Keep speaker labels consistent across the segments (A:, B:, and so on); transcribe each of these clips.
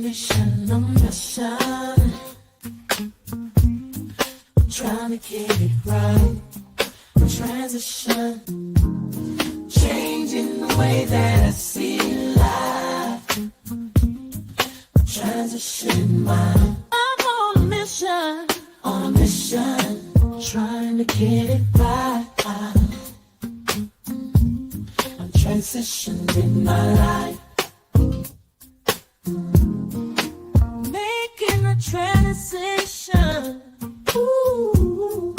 A: mission, I'm mission. I'm trying to get it right. Transition, changing the way that I see life. Transition mind. I'm on a mission, trying to get it right. I'm transitioning my life, making a transition. Ooh,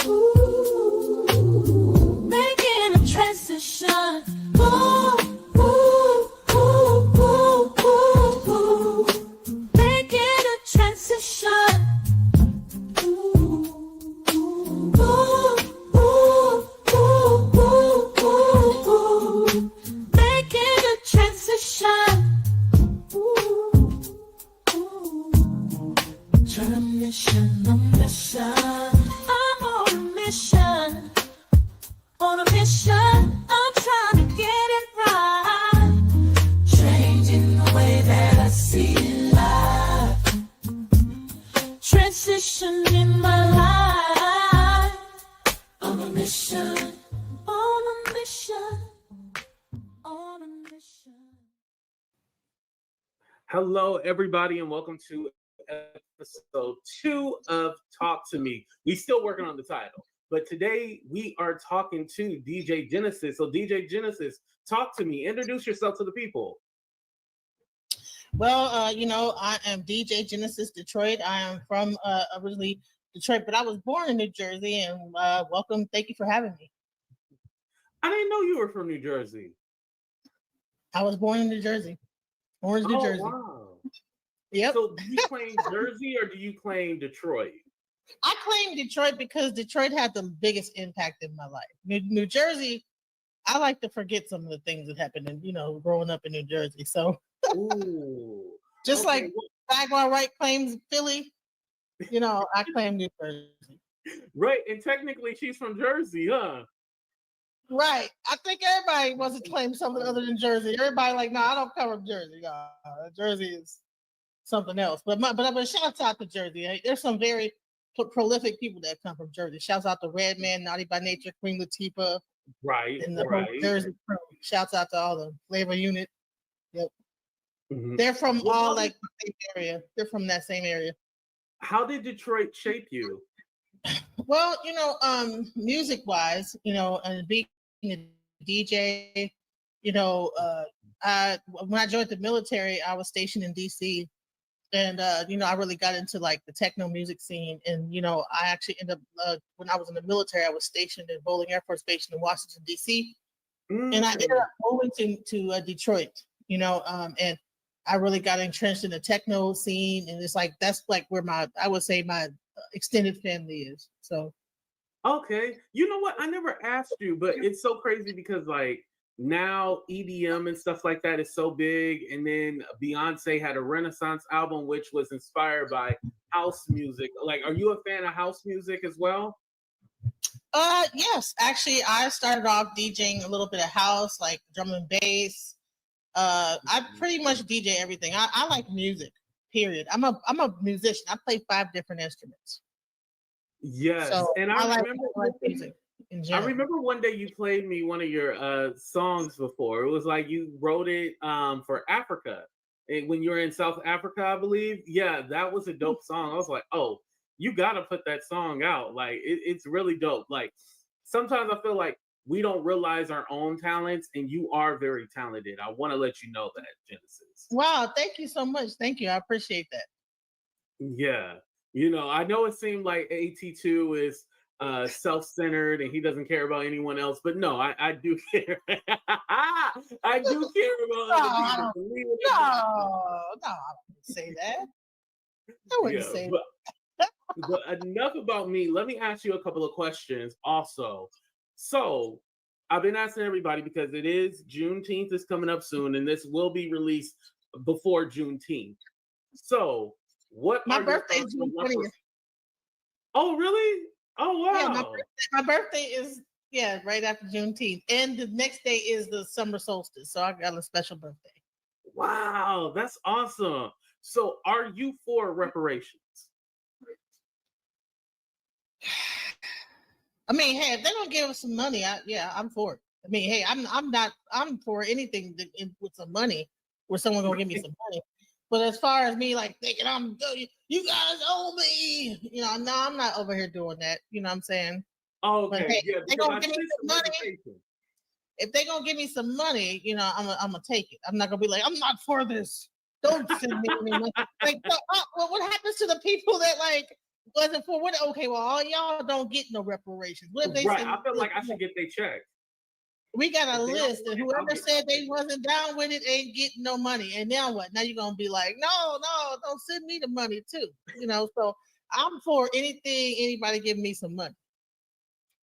A: making a transition. Ooh, ooh, ooh, ooh, ooh, ooh. Making a transition. Ooh, ooh, ooh, ooh, ooh, ooh. Making a transition. Ooh, ooh. Transmission, I'm on a mission. On a mission, I'm trying to get it right. Changing the way that I see life. Transition in my life. On a mission, on a mission, on a mission.
B: Hello, everybody, and welcome to episode 2 of Talk to Me. We still working on the title, but today we are talking to DJ Genesis. So DJ Genesis, talk to me. Introduce yourself to the people.
C: Well, I am DJ Genesis Detroit. I am from originally Detroit, but I was born in New Jersey. And welcome. Thank you for having me.
B: I didn't know you were from New Jersey.
C: I was born in New Jersey. Orange, New Jersey.
B: Wow.
C: Yep.
B: So do you claim Jersey or do you claim Detroit?
C: I claim Detroit because Detroit had the biggest impact in my life. New Jersey, I like to forget some of the things that happened in, growing up in New Jersey. So just like Jaguar Wright claims Philly, I claim New Jersey.
B: Right. And technically she's from Jersey, huh?
C: Right. I think everybody wants to claim something other than Jersey. Everybody like, no, I don't cover Jersey. No, Jersey is something else. But shouts out to Jersey. There's some very prolific people that come from Jersey. Shouts out to Redman, Naughty by Nature, Queen Latifah.
B: Right.
C: And the whole Jersey crew. Shouts out to all the Flavor Unit. Yep. Mm-hmm. They're from all like the same area. They're from that same area. How
B: did Detroit shape you?
C: Well, music wise, and being a DJ, when I joined the military, I was stationed in DC, and I really got into like the techno music scene. And I actually ended up when I was in the military, I was stationed at Bowling Air Force Base in Washington DC, and I ended up moving to Detroit, and I really got entrenched in the techno scene, and that's where my extended family is. So
B: okay, you know what, I never asked you, but it's so crazy because like now EDM and stuff like that is so big, and then Beyonce had a Renaissance album which was inspired by house music. Like, are you a fan of house music as well?
C: Yes, actually I started off DJing a little bit of house, like drum and bass. I pretty much DJ everything. I like music, period. I'm a musician. I play 5 different instruments.
B: Yes, so and I remember one day you played me one of your songs before. It was like you wrote it for Africa, and when you were in South Africa, I believe. Yeah, that was a dope song. I was like, oh, you gotta put that song out. Like it's really dope. Like sometimes I feel like we don't realize our own talents, and you are very talented. I want to let you know that, Genesis.
C: Wow, thank you so much. Thank you. I appreciate that.
B: Yeah. I know it seemed like AT2 is self-centered and he doesn't care about anyone else, but no, I do care. I do care about other people.
C: No, I wouldn't say that. I wouldn't say that.
B: But enough about me. Let me ask you a couple of questions also. So I've been asking everybody because it is Juneteenth is coming up soon, and this will be released before Juneteenth. So what
C: my birthday is June 20th.
B: Oh, really? Oh, wow.
C: Yeah, my birthday is right after Juneteenth. And the next day is the summer solstice. So I got a special birthday.
B: Wow, that's awesome. So are you for reparations?
C: I mean, hey, if they're gonna give us some money, I'm for it. I mean, hey, I'm for anything with some money where someone gonna give me some money. But as far as me like thinking you guys owe me, no, I'm not over here doing that. You know what I'm saying?
B: Okay,
C: but, hey,
B: yeah,
C: they're gonna give me some money. If they're gonna give me some money, I'm gonna take it. I'm not gonna be like, I'm not for this. Don't send me any money. Like, well, what happens to the people that like wasn't for what? Okay, well, all y'all don't get no reparations. What if they
B: right? I feel like I should get their check.
C: We got a list, and whoever said they wasn't down with it ain't getting no money. And now what? Now you're gonna be like, no, don't send me the money too. So I'm for anything, anybody give me some money.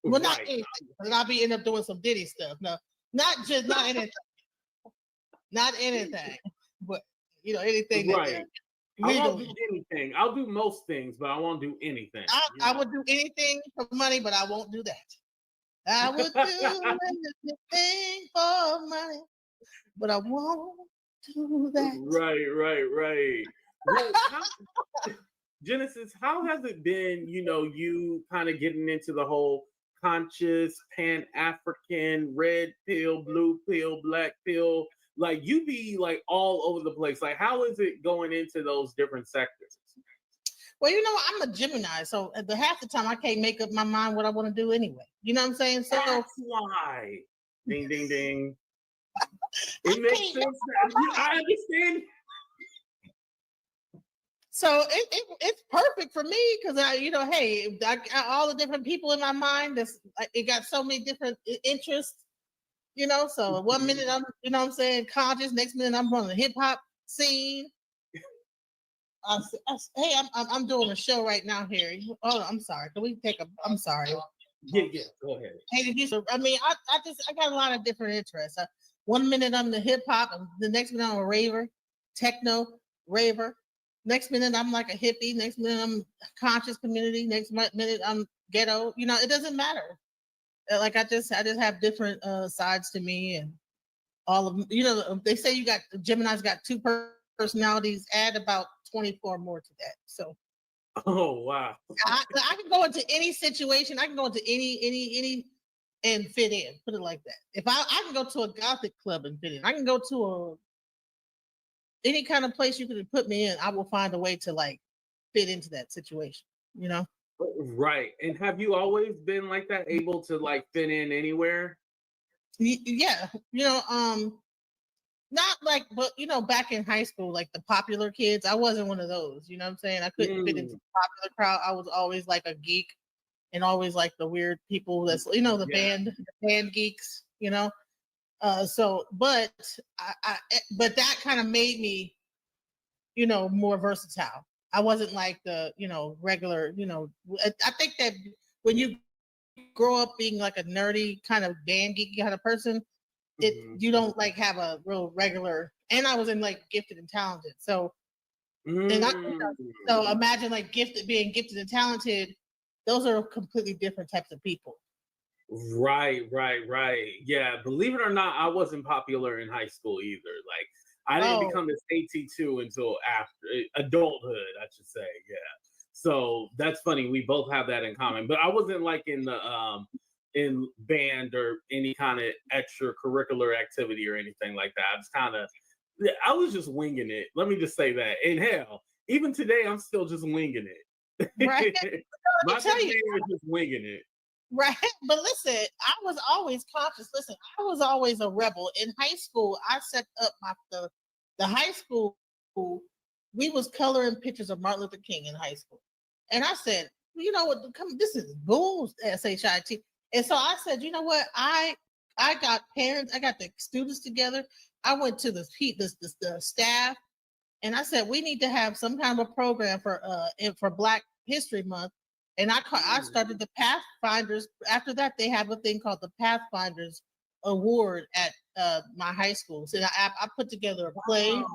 C: Well, not anything, and I'll be end up doing some Diddy stuff. No, not anything, not anything, but anything.
B: Right. I won't do anything. I'll do most things, but I won't do anything.
C: I would do anything for money, but I won't do that. I would do anything for money, but I won't do that.
B: Right. Well, Genesis, how has it been, you kind of getting into the whole conscious, Pan-African, red pill, blue pill, black pill? Like, you be like all over the place. Like, how is it going into those different sectors?
C: Well, I'm a Gemini, so the half the time I can't make up my mind what I want to do anyway. You know what I'm saying? So
B: that's why. Ding, ding, ding. It makes sense. I understand.
C: So it's perfect for me because hey, all the different people in my mind. It got so many different interests. So 1 minute I'm, I'm saying, conscious. Next minute I'm on the hip hop scene. Hey, I'm doing a show right now here. Oh, I'm sorry. Can we take I'm sorry.
B: Yeah, go ahead.
C: Hey, I mean, I got a lot of different interests. 1 minute I'm the hip hop, the next minute I'm a raver, techno raver. Next minute I'm like a hippie. Next minute I'm conscious community. Next minute I'm ghetto. It doesn't matter. Like I just have different sides to me, and all of them. They say Gemini's got two personalities. Add about 24 more to that. So.
B: Oh wow!
C: I can go into any situation. I can go into any and fit in. Put it like that. If I can go to a gothic club and fit in. I can go to any kind of place you could put me in. I will find a way to like fit into that situation.
B: Right. And have you always been like that, able to like fit in anywhere?
C: Yeah. Not like, but back in high school, like the popular kids, I wasn't one of those. You know what I'm saying? I couldn't fit into the popular crowd. I was always like a geek, and always like the weird people that's the band geeks. But but that kind of made me, more versatile. I wasn't like the regular. I think that when you grow up being like a nerdy kind of band geeky kind of person, you don't like have a real regular. And I was in like gifted and talented, so so imagine like being gifted and talented. Those are completely different types of people.
B: Right. Yeah, believe it or not, I wasn't popular in high school either. Like, I didn't become this AT2 until after adulthood, I should say. Yeah. So that's funny. We both have that in common. But I wasn't like in the in band or any kind of extracurricular activity or anything like that. I was just winging it. Let me just say that. And hell, even today, I'm still just winging it.
C: Right.
B: My is just winging it.
C: Right. But listen, I was always conscious. Listen, I was always a rebel. In high school, I set up the high school. We was coloring pictures of Martin Luther King in high school. And I said, you know what, this is bull, SHIT. And so I said, you know what, I got parents, I got the students together. I went to the staff, and I said, we need to have some kind of a program for Black History Month. And I started the Pathfinders. After that, they have a thing called the Pathfinders Award at my high school. So I put together a play. Wow.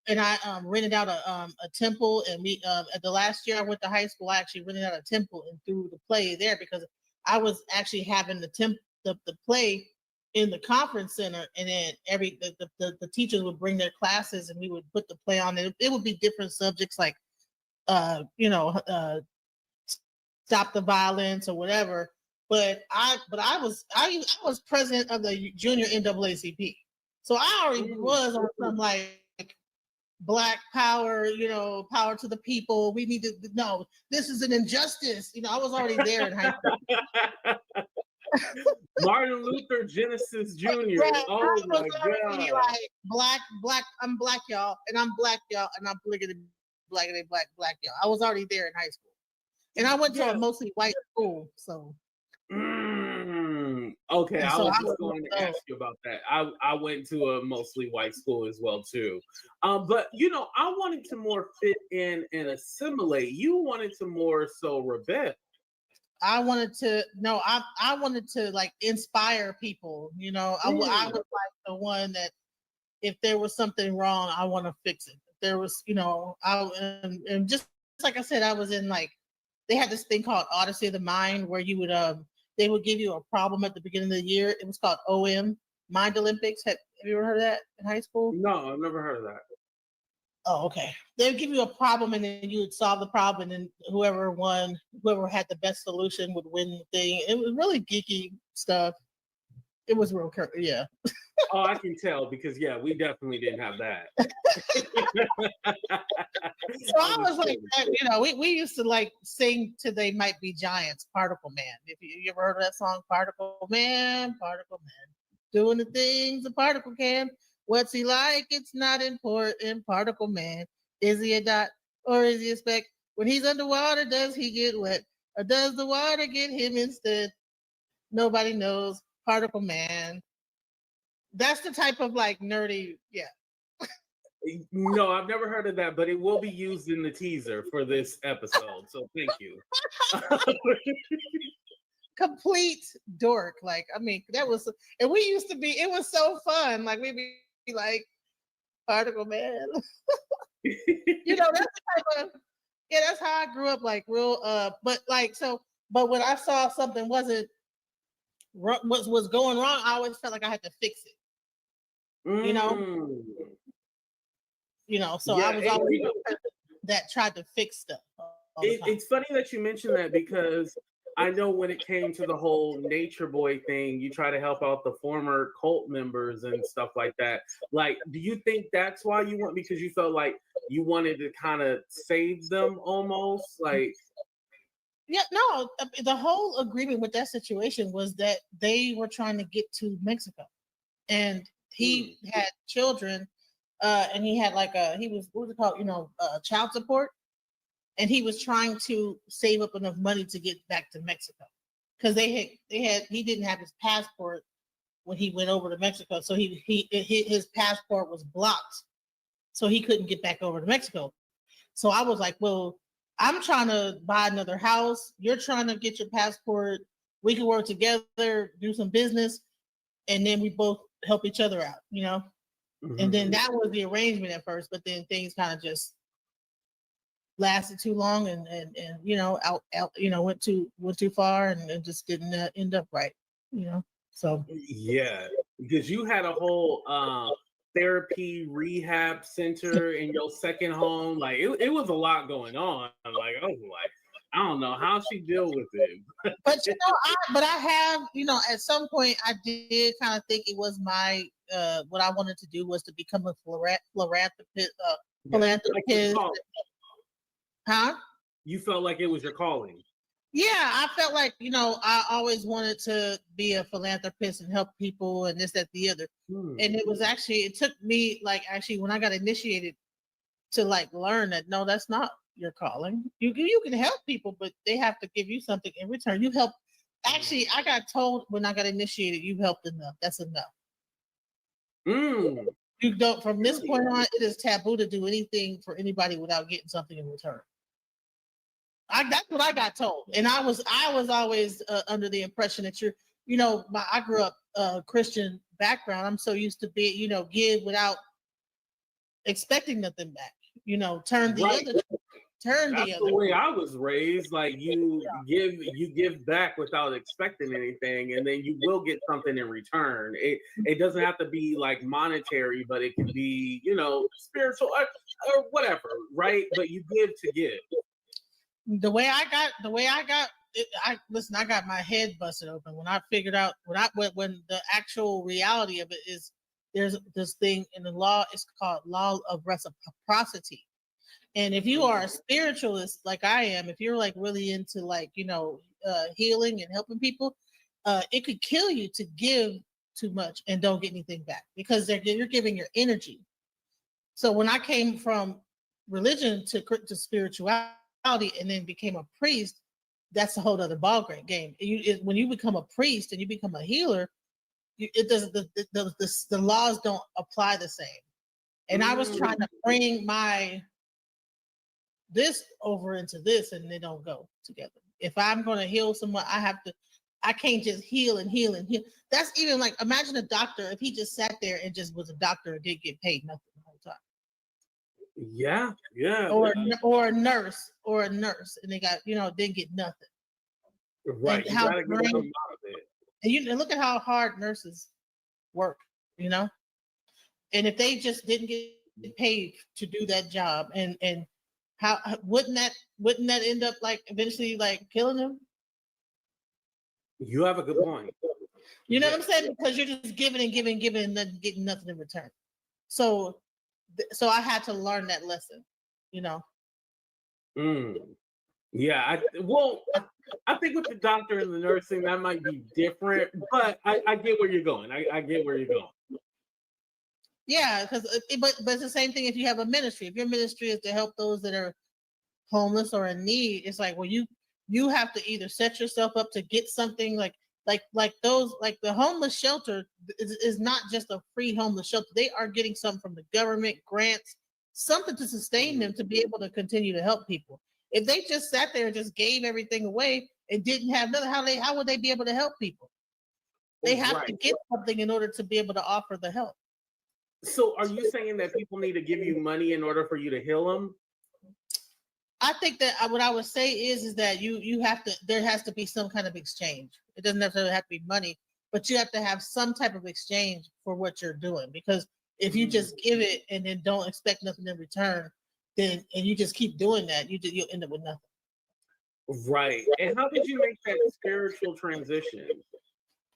C: And I rented out a temple, and we at the last year I went to high school, I actually rented out a temple and threw the play there because I was actually having the play in the conference center, and then the teachers would bring their classes and we would put the play on it. It would be different subjects like stop the violence or whatever. But I was president of the junior NAACP. So I already was on some like Black power, power to the people. We need to no, this is an injustice. I was already there in high school.
B: Martin Luther Genesis Jr. Right. Oh my God.
C: Like, black, I'm black, y'all, and I'm black, y'all, and I'm black, y'all. I was already there in high school. And I went to a mostly white school, so.
B: Okay, I was just going to ask you about that. I went to a mostly white school as well too, but I wanted to more fit in and assimilate. You wanted to more so rebel.
C: I wanted to like inspire people. I was like the one that if there was something wrong, I want to fix it. If there was, and just like I said, I was in like. They had this thing called Odyssey of the Mind where you would they would give you a problem at the beginning of the year. It was called OM, Mind Olympics. Have you ever heard of that in high school?
B: No, I've never heard of that.
C: Oh, okay. They would give you a problem and then you would solve the problem, and whoever had the best solution would win the thing. It was really geeky stuff. It was real, yeah.
B: Oh, I can tell because we definitely didn't have that.
C: So I was like, we used to like sing to "They Might Be Giants," Particle Man. If you ever heard of that song, Particle Man, doing the things a particle can. What's he like? It's not important. Particle Man. Is he a dot or is he a speck? When he's underwater, does he get wet or does the water get him instead? Nobody knows. Particle Man. That's the type of like nerdy, yeah.
B: No, I've never heard of that, but it will be used in the teaser for this episode. So thank you.
C: Complete dork. Like, I mean, that was, and we used to be, it was so fun. Like, we'd be like, Particle Man. That's the type of, that's how I grew up, like, real, but when I saw something was going wrong, I always felt like I had to fix it. So I was always that tried to fix stuff.
B: It's funny that you mentioned that because I know when it came to the whole Nature Boy thing, you try to help out the former cult members and stuff like that. Like, do you think that's why you went? Because you felt like you wanted to kind of save them almost? Like,
C: yeah, no, the whole agreement with that situation was that they were trying to get to Mexico. And he had children, and he had like what was it called? Child support. And he was trying to save up enough money to get back to Mexico because he didn't have his passport when he went over to Mexico. So his passport was blocked. So he couldn't get back over to Mexico. So I was like, well, I'm trying to buy another house. You're trying to get your passport. We can work together, do some business, and then we both help each other out, Mm-hmm. And then that was the arrangement at first, but then things kind of just lasted too long and went too far and just didn't end up right, So
B: yeah, because you had a whole therapy rehab center in your second home. Like it was a lot going on. Like I don't know how she deal with it.
C: But I have, at some point I did kind of think it was my what I wanted to do was to become a philanthropist. Huh?
B: You felt like it was your calling.
C: Yeah, I felt like, I always wanted to be a philanthropist and help people and this, that, the other. And it took me when I got initiated to learn that, no, that's not your calling. You can help people, but they have to give you something in return. You help. Actually, I got told when I got initiated, you've helped enough. That's enough. You don't, from this point on, it is taboo to do anything for anybody without getting something in return. That's what I got told, and I was always under the impression that I grew up Christian background. I'm so used to be, give without expecting nothing back. Turn the other. turn
B: That's
C: the other
B: the way
C: way.
B: I was raised. Like you give back without expecting anything, and then you will get something in return. It doesn't have to be like monetary, but it can be, spiritual or whatever, right? But you give to give.
C: The way I got it, I got my head busted open when I figured out when the actual reality of it is there's this thing in the law. It's called law of reciprocity. And if you are a spiritualist like I am, if you're like really into like, healing and helping people, it could kill you to give too much and don't get anything back because you're giving your energy. So when I came from religion to spirituality and then became a priest, that's a whole other ball game. When you become a priest and you become a healer, it doesn't the laws don't apply the same. And I was trying to bring this over into this, and they don't go together. If I'm going to heal someone, I can't just heal and heal and heal. That's even like, imagine a doctor, if he just sat there and just was a doctor and didn't get paid nothing the whole time.
B: Yeah.
C: Or a nurse, and they got, didn't get nothing.
B: Right.
C: And and look at how hard nurses work, And if they just didn't get paid to do that job, and how wouldn't that end up like eventually like killing them?
B: You have a good point.
C: You know what I'm saying? Because you're just giving and then getting nothing in return. So I had to learn that lesson,
B: Yeah, I think with the doctor and the nursing that might be different, but I get where you're going. I get where you're going.
C: Yeah, but it's the same thing if you have a ministry. If your ministry is to help those that are homeless or in need, it's like, well, you have to either set yourself up to get something like the homeless shelter is not just a free homeless shelter. They are getting something from the government, grants, something to sustain them to be able to continue to help people. If they just sat there and just gave everything away and didn't have nothing, how would they be able to help people? They have to get something in order to be able to offer the help.
B: So are you saying that people need to give you money in order for you to heal them?
C: I think that what I would say is that there has to be some kind of exchange. It doesn't necessarily have to be money, but you have to have some type of exchange for what you're doing. Because if you just give it and then don't expect nothing in return, and you just keep doing that, you'll end up with nothing.
B: Right. And how did you make that spiritual transition?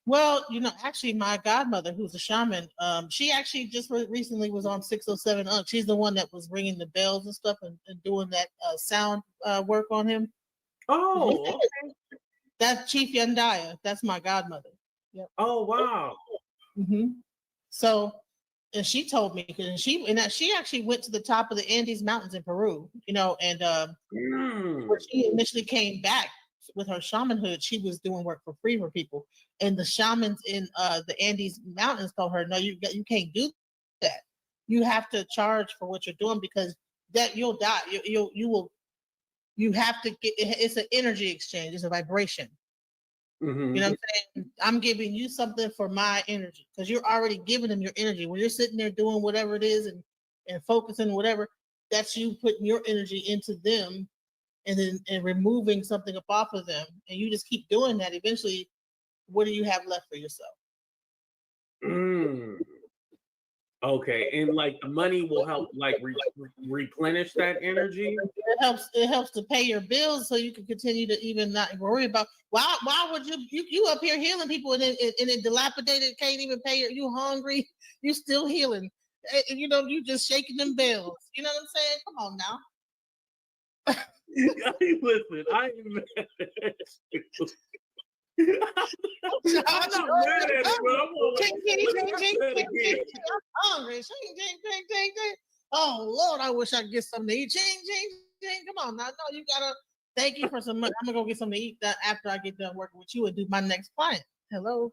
C: Well, actually, my godmother, who's a shaman, she actually just recently was on 607 Unc. She's the one that was ringing the bells and stuff and doing that sound work on him.
B: Oh, okay.
C: That's Chief Yandaya. That's my godmother. Yep.
B: Oh, wow.
C: Mm-hmm. So, and she told me, and she actually went to the top of the Andes Mountains in Peru, and when she initially came back with her shamanhood, she was doing work for free for people. And the shamans in the Andes Mountains told her, no, you can't do that. You have to charge for what you're doing because that you'll die. You have to get, it's an energy exchange. It's a vibration.
B: Mm-hmm.
C: You know what I'm saying? I'm giving you something for my energy because you're already giving them your energy. When you're sitting there doing whatever it is and focusing whatever, that's you putting your energy into them and removing something up off of them. And you just keep doing that. Eventually, what do you have left for yourself?
B: Okay, and like the money will help like replenish that energy.
C: It helps to pay your bills so you can continue to even not worry about why would you up here healing people and it dilapidated, can't even pay you hungry, you still healing. You just shaking them bells. You know what I'm saying? Come on now.
B: Listen, I am mad at you. I'm not mad at it, but I'm
C: hungry. Oh Lord, I wish I could get something to eat. Come on now. No, you gotta thank you for some money. I'm gonna go get something to eat after I get done working with you and do my next client. Hello.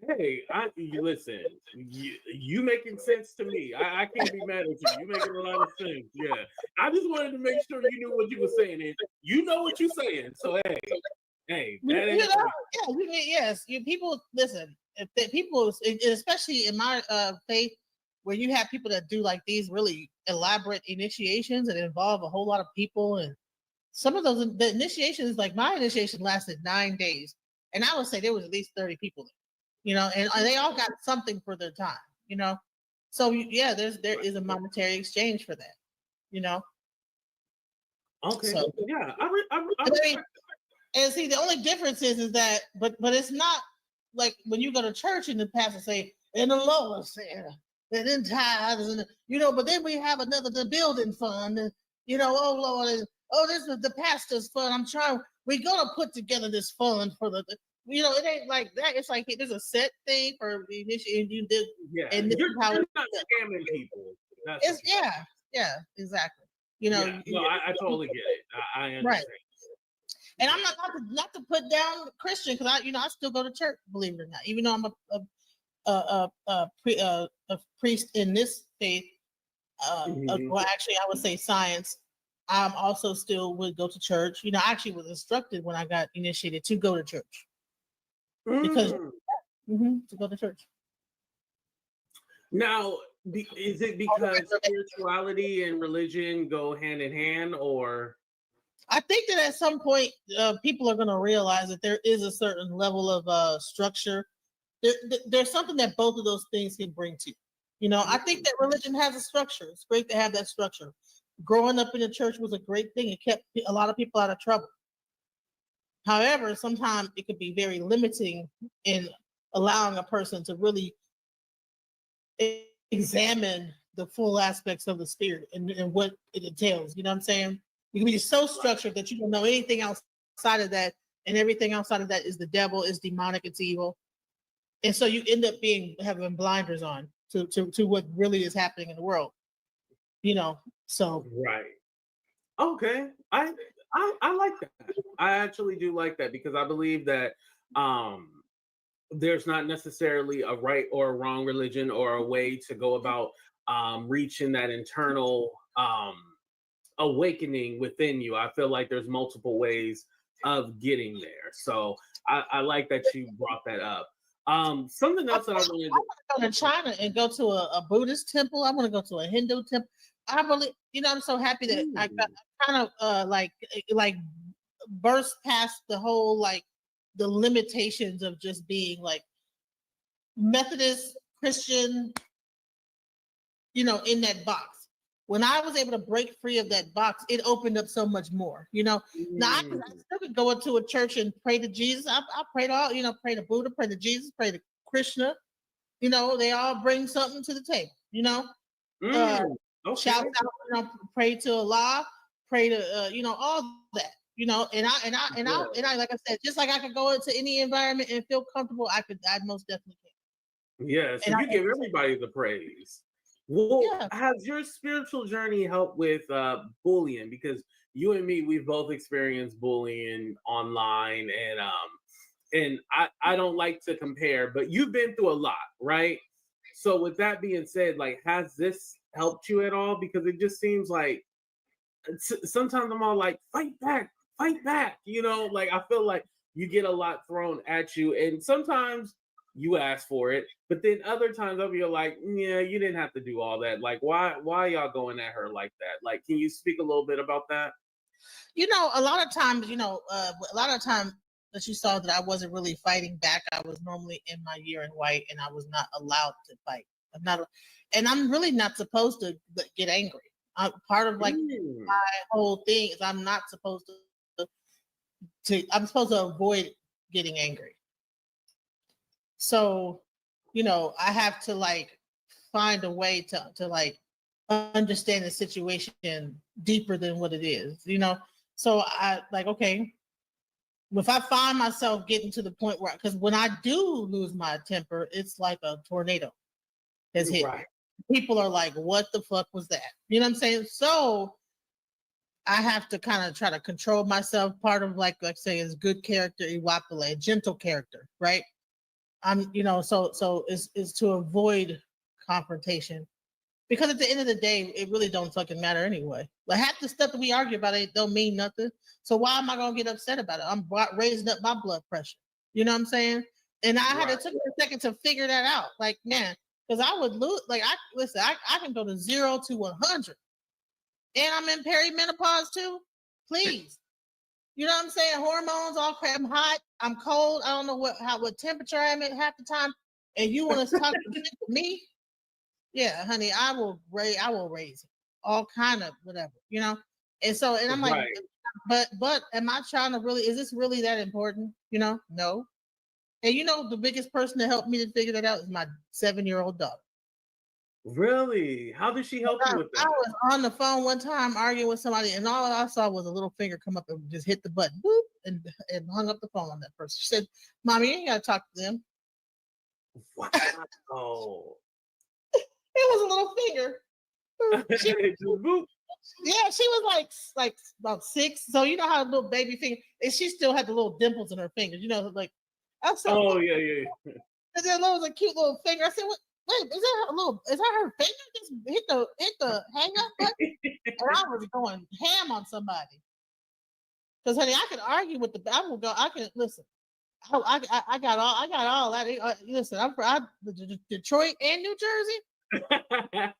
B: Hey, listen, you making sense to me. I can't be mad at you. You making a lot of sense. Yeah. I just wanted to make sure you knew what you were saying. And you know what you're saying. So hey, that ain't
C: yes. People listen. If people, especially in my faith, where you have people that do like these really elaborate initiations that involve a whole lot of people. And some of those, the initiations, like my initiation lasted 9 days. And I would say there was at least 30 people there, and they all got something for their time. So yeah, there is a monetary exchange for that.
B: Okay.
C: So,
B: yeah,
C: I mean, and see, the only difference is that, but it's not like when you go to church and the pastor say, "And the Lord said, and then tithes," and but then we have the building fund, and oh Lord, and, oh, this is the pastor's fund. We're gonna put together this fund for it ain't like that. It's like there's a set thing for the initiative you did.
B: Yeah,
C: and
B: you're not scamming people.
C: Yeah, exactly.
B: No, I totally get it. I understand.
C: Right. And I'm not to put down Christian, because I still go to church, believe it or not, even though I'm a priest in this faith. Well, actually, I would say science. I'm also still would go to church. I actually was instructed when I got initiated to go to church because to go to church.
B: Now, is it because spirituality and religion go hand in hand, or?
C: I think that at some point, people are going to realize that there is a certain level of structure. There's something that both of those things can bring to you. I think that religion has a structure. It's great to have that structure. Growing up in the church was a great thing. It kept a lot of people out of trouble. However, sometimes it could be very limiting in allowing a person to really examine the full aspects of the spirit and what it entails. You know what I'm saying? You can be so structured that you don't know anything outside of that, and everything outside of that is the devil, is demonic, it's evil. And so you end up having blinders on to what really is happening in the world. So
B: right. Okay. I like that. I actually do like that, because I believe that there's not necessarily a right or a wrong religion or a way to go about reaching that internal awakening within you. I feel like there's multiple ways of getting there. So I like that you brought that up. Something else that I wanted to
C: go to China and go to a Buddhist temple. I want to go to a Hindu temple. I believe, I'm so happy that I got kind of like burst past the whole the limitations of just being like Methodist, Christian, in that box. When I was able to break free of that box, it opened up so much more. Now I still could go into a church and pray to Jesus. I pray to all, pray to Buddha, pray to Jesus, pray to Krishna. They all bring something to the table. Okay. Shout out, pray to Allah, pray to all that. And I like I said, just like I could go into any environment and feel comfortable, I most definitely can.
B: Yeah, so you give everybody the praise. Well, has your spiritual journey helped with bullying? Because you and me, we've both experienced bullying online, and I don't like to compare, but you've been through a lot, right? So with that being said, has this helped you at all? Because it just seems like sometimes I'm all like, fight back. I feel like you get a lot thrown at you, and sometimes you ask for it, but then other times I'll be like, yeah, you didn't have to do all that. Why y'all going at her like that? Can you speak a little bit about that?
C: A lot of times, that you saw that I wasn't really fighting back. I was normally in my year in white, and I was not allowed to fight. I'm really not supposed to get angry. Part of my whole thing is I'm not supposed I'm supposed to avoid getting angry. So, I have to find a way to understand the situation deeper than what it is, So I okay, if I find myself getting to the point where, because when I do lose my temper, it's like a tornado has hit. Right. People are like, what the fuck was that? You know what I'm saying? So I have to kind of try to control myself. Part of like say is good character, iwapale, gentle character, right? I'm, so it's to avoid confrontation, because at the end of the day, it really don't fucking matter anyway. Half the stuff that we argue about, it don't mean nothing. So why am I gonna get upset about it? I'm raising up my blood pressure. You know what I'm saying? And I had to take a second to figure that out. Man, because I would lose. Like I can go to 0 to 100, and I'm in perimenopause too. Please, you know what I'm saying? Hormones, all crap. I'm hot. I'm cold. I don't know what temperature I'm at half the time. And you want to talk to me? Yeah, honey, I will raise it. All kind of whatever, you know. And so, and I'm like, right. but am I trying to really? Is this really that important? You know, no. And you know, the biggest person that helped me to figure that out is my 7-year-old daughter.
B: Really? How did she help you with that?
C: I was on the phone one time arguing with somebody, and all I saw was a little finger come up and just hit the button, boop, and hung up the phone on that person. She said, "Mommy, you ain't got to talk to them."
B: Wow.
C: It was a little finger. Yeah, she was like about 6. So you know how a little baby finger, and she still had the little dimples in her fingers. You know, like I said,
B: oh yeah.
C: And then there was a cute little finger. I said, "What? Wait, is that her finger? Just hit the hang up button?" And I was going ham on somebody. Because honey, I could argue with I can listen. I got all that. Listen, I'm from Detroit and New Jersey. I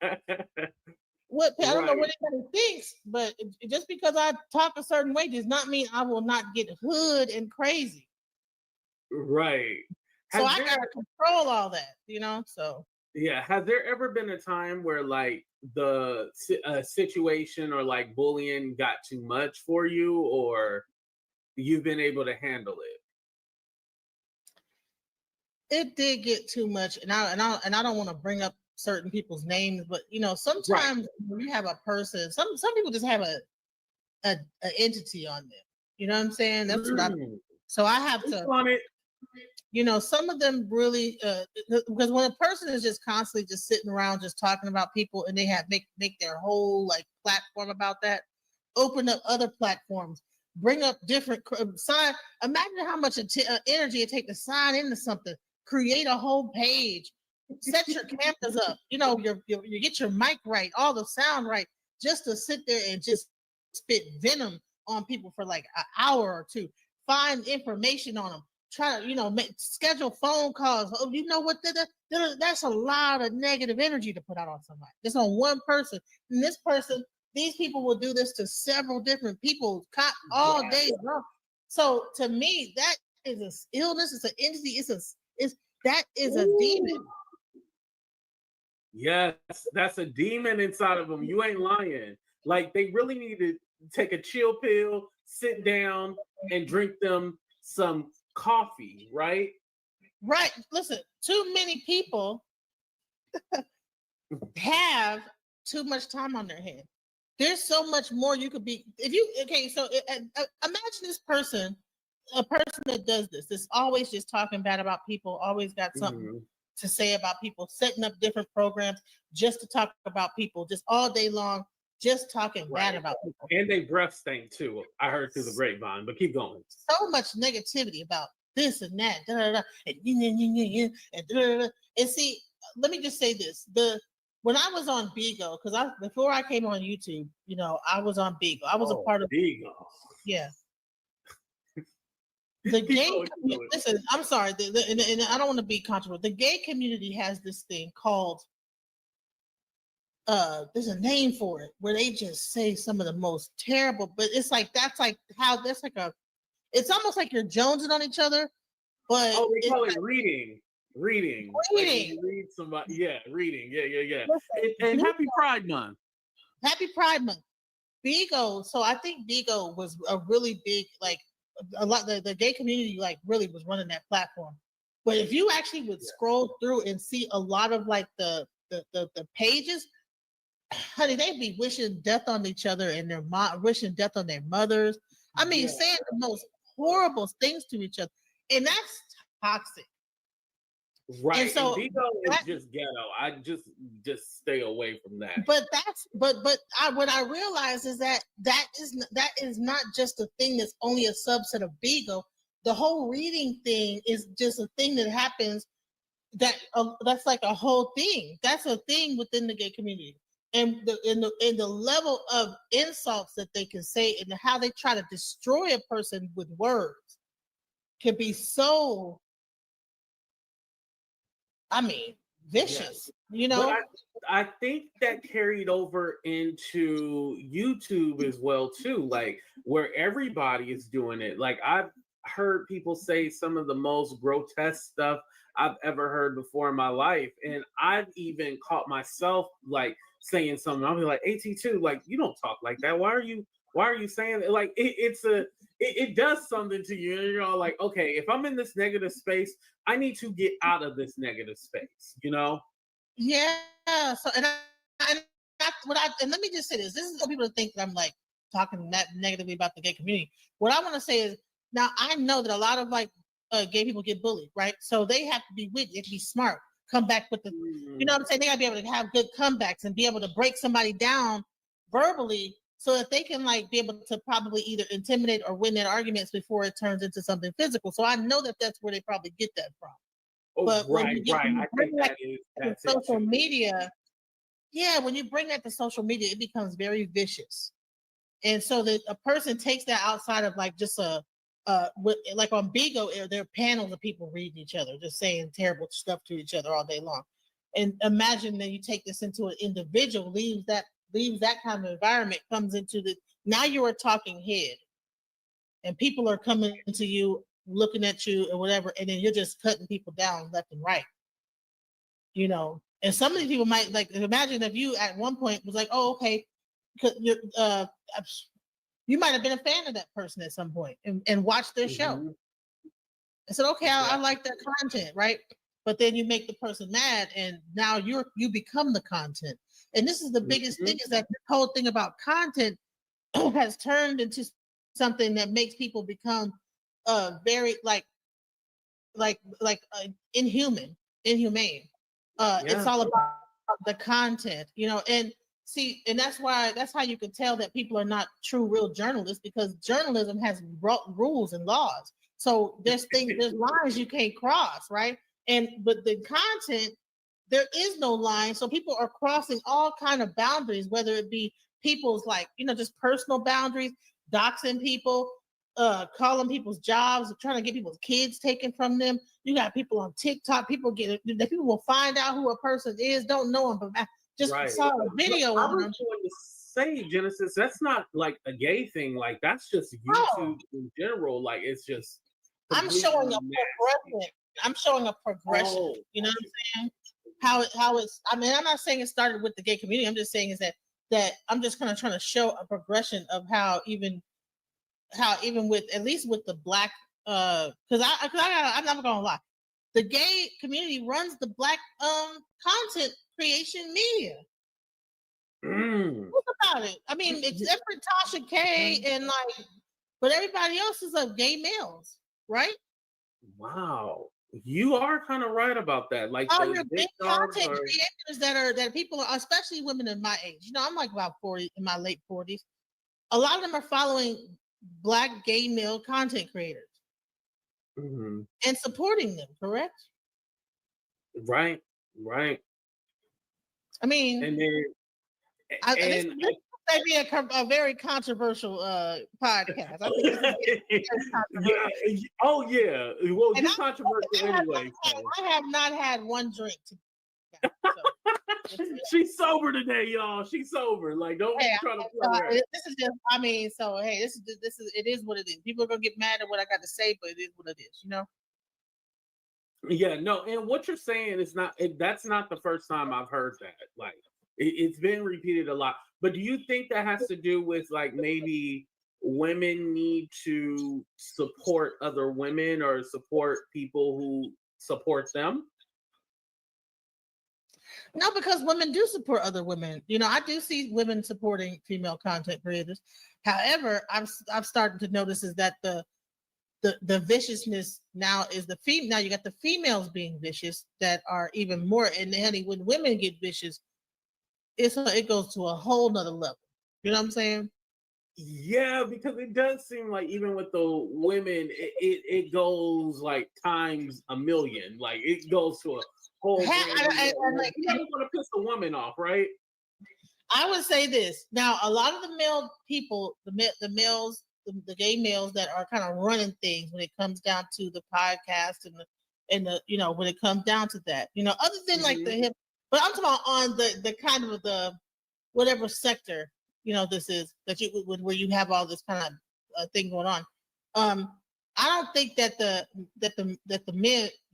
C: don't know what anybody thinks, but just because I talk a certain way does not mean I will not get hood and crazy.
B: Right.
C: So I gotta control all that, you know. So
B: yeah, has there ever been a time where like the situation or like bullying got too much for you, or you've been able to handle
C: it? It did get too much, and I don't want to bring up certain people's names, but you know, sometimes when you have a person, some people just have a entity on them. You know what I'm saying? That's what so I have to. You know, some of them really, because when a person is just constantly just sitting around just talking about people, and they have make their whole like platform about that, open up other platforms, bring up different sign. Imagine how much energy it takes to sign into something, create a whole page, set your cameras up. You know, you get your mic right, all the sound right, just to sit there and just spit venom on people for like an hour or two, find information on them. Try to, you know, schedule phone calls. Oh, you know what? That's a lot of negative energy to put out on somebody. Just on one person. And this person, these people will do this to several different people all day long. So to me, that is an illness. It's an entity. That is a demon.
B: Yes, that's a demon inside of them. You ain't lying. Like they really need to take a chill pill, sit down, and drink them some coffee, right?
C: Right. Listen, too many people have too much time on their hands. There's so much more you could be. So imagine this person, a person that does this, that's always just talking bad about people, always got something to say about people, setting up different programs just to talk about people, just all day long, just talking bad about people.
B: And they breath stink too. I heard through the grapevine, but keep going.
C: So much negativity about this and that, and see, let me just say this: when I was on Bigo, because before I came on YouTube, you know, I was on Bigo. I was a part of
B: Bigo.
C: Yeah. The gay community, listen, I'm sorry, and I don't want to be controversial. The gay community has this thing called there's a name for it, where they just say some of the most terrible, but it's like it's almost like you're jonesing on each other, but
B: they call it reading. Like you read somebody, reading, yeah. And Happy Pride Month.
C: Happy Pride Month. Bigo. So I think Bigo was a really big, like a lot. The gay community like really was running that platform. But if you actually would scroll through and see a lot of like the pages, honey, they'd be wishing death on each other and wishing death on their mothers. I mean, saying the most horrible things to each other, and that's toxic.
B: Right. And so Bigo is just ghetto. I just stay away from that.
C: But what I realize is that is not just a thing that's only a subset of Bigo. The whole reading thing is just a thing that happens that's like a whole thing. That's a thing within the gay community. And the level of insults that they can say and how they try to destroy a person with words can be so, I mean, vicious, you know.
B: But I think that carried over into YouTube as well too, like where everybody is doing it. Like I've heard people say some of the most grotesque stuff I've ever heard before in my life, and I've even caught myself like saying something. I'll be like, AT2, like you don't talk like that. Why are you saying that? Like it does something to you, and you're all like, okay, if I'm in this negative space, I need to get out of this negative space, you know?
C: Yeah. So and let me just say this. This is what people think that I'm like talking that negatively about the gay community. What I want to say is now I know that a lot of like gay people get bullied, right? So they have to be witty, they have to be smart, come back with the, you know what I'm saying? They gotta be able to have good comebacks and be able to break somebody down verbally so that they can like be able to probably either intimidate or win their arguments before it turns into something physical. So I know that that's where they probably get that from.
B: Oh,
C: But
B: right. I think
C: that's social media, yeah, when you bring that to social media, it becomes very vicious. And so that a person takes that outside of like just like on Bigo, there are panels of people reading each other, just saying terrible stuff to each other all day long. And imagine that you take this into an individual, leaves that kind of environment, comes into now you're a talking head, and people are coming to you, looking at you and whatever, and then you're just cutting people down left and right. You know, and some of these people might like imagine if you at one point was like, oh, okay, because you might have been a fan of that person at some point and watched their show. I said, okay, I like their content, right? But then you make the person mad, and now you become the content. And this is the biggest thing, is that the whole thing about content has turned into something that makes people become very inhumane. It's all about the content, you know, and see, and that's how you can tell that people are not true, real journalists, because journalism has rules and laws. So there's lines you can't cross, right? But the content, there is no line. So people are crossing all kind of boundaries, whether it be people's like, you know, just personal boundaries, doxing people, calling people's jobs, trying to get people's kids taken from them. You got people on TikTok, people will find out who a person is, don't know them, but just saw a video.
B: I was going to say, Genesis, that's not like a gay thing. Like that's just YouTube in general. Like it's just.
C: I'm showing a progression. I'm showing a progression. Oh. You know what I'm saying? How it's. I mean, I'm not saying it started with the gay community. I'm just saying is that I'm just kind of trying to show a progression of how even with, at least with the black, because I'm not gonna lie, the gay community runs the black content creation media. What about it? I mean, it's different, Tasha K and like, but everybody else is of gay males, right?
B: Wow, you are kind of right about that. Like,
C: your big content creators that people are, especially women in my age. You know, I'm like about 40, in my late 40s. A lot of them are following black gay male content creators and supporting them, correct?
B: Right.
C: I mean,
B: and then
C: this may be a very controversial podcast. I think this is controversial.
B: Oh yeah. Well, you're controversial anyway.
C: I have not had one drink today. So.
B: She's sober today, y'all. She's sober. Like, don't try to play her.
C: This is just. I mean, so hey, this is. It is what it is. People are gonna get mad at what I got to say, but it is what it is. You know.
B: Yeah. No. And what you're saying is not. That's not the first time I've heard that. Like, it's been repeated a lot. But do you think that has to do with like maybe women need to support other women or support people who support them?
C: No, because women do support other women. You know, I do see women supporting female content creators. However, I've started to notice is that the viciousness now is now you got the females being vicious that are even more. And honey, when women get vicious, it goes to a whole nother level. You know what I'm saying?
B: Yeah, because it does seem like even with the women, it goes like times a million. Like it goes to a whole. You don't want to piss a woman off, right?
C: I would say this. Now, a lot of the male people, the males, the gay males that are kind of running things when it comes down to the podcast and the, you know, when it comes down to that, you know, other than like the hip, but I'm talking about on the kind of the whatever sector, you know, this is that you where you have all this kind of thing going on. I don't think that the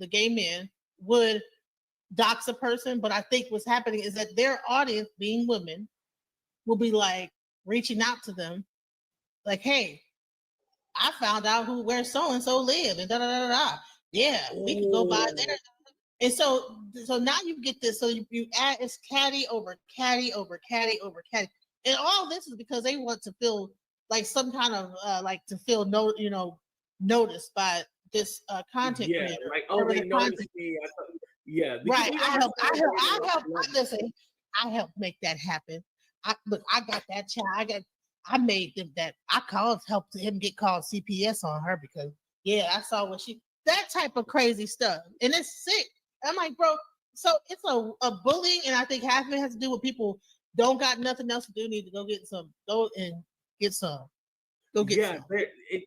C: gay men would dox a person, but I think what's happening is that their audience, being women, will be like reaching out to them, like, "Hey, I found out where so and so live, and da da da da. Yeah, we can go by there." And so now you get this. So you add, it's caddy over caddy over caddy over caddy, and all this is because they want to feel like some kind of like to feel noticed by this content creator.
B: Like, oh, they noticed me.
C: Right. Listen, I helped make that happen. I got that child. I made them that. Helped him get called CPS on her because I saw that type of crazy stuff, and it's sick. I'm like, bro. So it's a bullying, and I think half of it has to do with people don't got nothing else to do. Need to go get some. Go and get some. Go get some.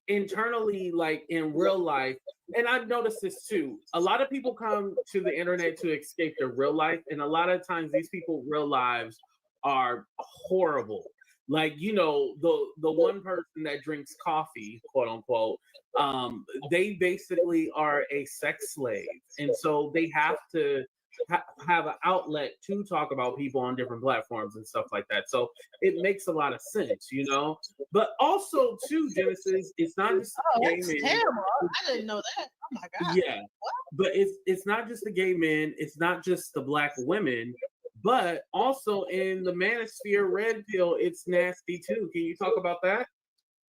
B: Internally, like in real life, and I've noticed this too. A lot of people come to the internet to escape their real life, and a lot of times these people's real lives are horrible. Like, you know, the one person that drinks coffee, quote unquote, they basically are a sex slave, and so they have to have an outlet to talk about people on different platforms and stuff like that. So it makes a lot of sense, you know. But also, too, Genesis, it's not just gay men.
C: Terrible. I didn't know that. Oh my god.
B: Yeah, but it's not just the gay men. It's not just the Black women. But also in the manosphere red pill, it's nasty too. Can you talk about that?